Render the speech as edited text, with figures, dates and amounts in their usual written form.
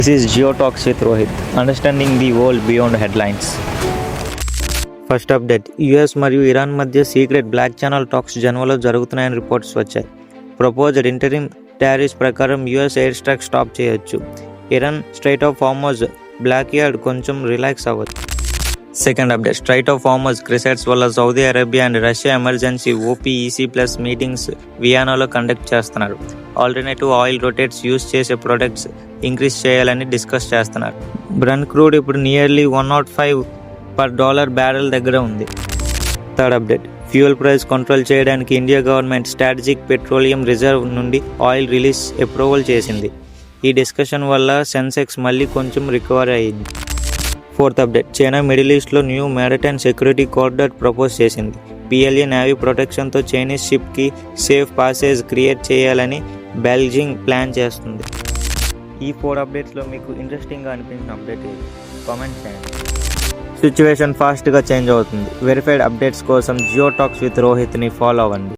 This is Geotalks with Rohit, understanding the world beyond headlines. First update, US మరియు Iran మధ్య secret back channel talks జనవరిలో జరుగుతున్నాయని reports వచ్చాయి. Proposed interim tariffs ప్రకారం US air strike stop చేయొచ్చు. Iran strait of Hormuz blockade కొంచెం relax అవ్వచ్చు. Second update, strait of Hormuz crisis వల్ల Saudi Arabia and Russia emergency OPEC+ meetings వియన్నాలో conduct చేస్తున్నారు. ఆల్టర్నేటివ్ ఆయిల్ రొటేట్స్ యూజ్ చేసే products increase చేయాలని discuss చేస్తున్నారు. Brent crude ఇప్పుడు నియర్లీ $105 బ్యారెల్ దగ్గర ఉంది. Third update, fuel price control చేయడానికి India government strategic petroleum reserve నుండి ఆయిల్ రిలీజ్ అప్రూవల్ చేసింది. ఈ డిస్కషన్ వల్ల సెన్సెక్స్ మళ్ళీ కొంచెం రికవర్ అయ్యింది. ఫోర్త్ అప్డేట్, చైనా మిడిల్ ఈస్ట్లో new maritime security corridor propose చేసింది. PLA నేవీ ప్రొటెక్షన్తో చైనీస్ షిప్కి సేఫ్ పాసేజ్ క్రియేట్ చేయాలని బెల్జింగ్ ప్లాన్ చేస్తుంది. ఈ 4 అప్డేట్స్లో మీకు ఇంట్రెస్టింగ్గా అనిపించిన అప్డేట్ ఏది? కామెంట్ చేయండి. సిచ్యువేషన్ ఫాస్ట్గా చేంజ్ అవుతుంది. వెరిఫైడ్ అప్డేట్స్ కోసం జియోటాక్స్ విత్ రోహిత్ని ఫాలో అవ్వండి.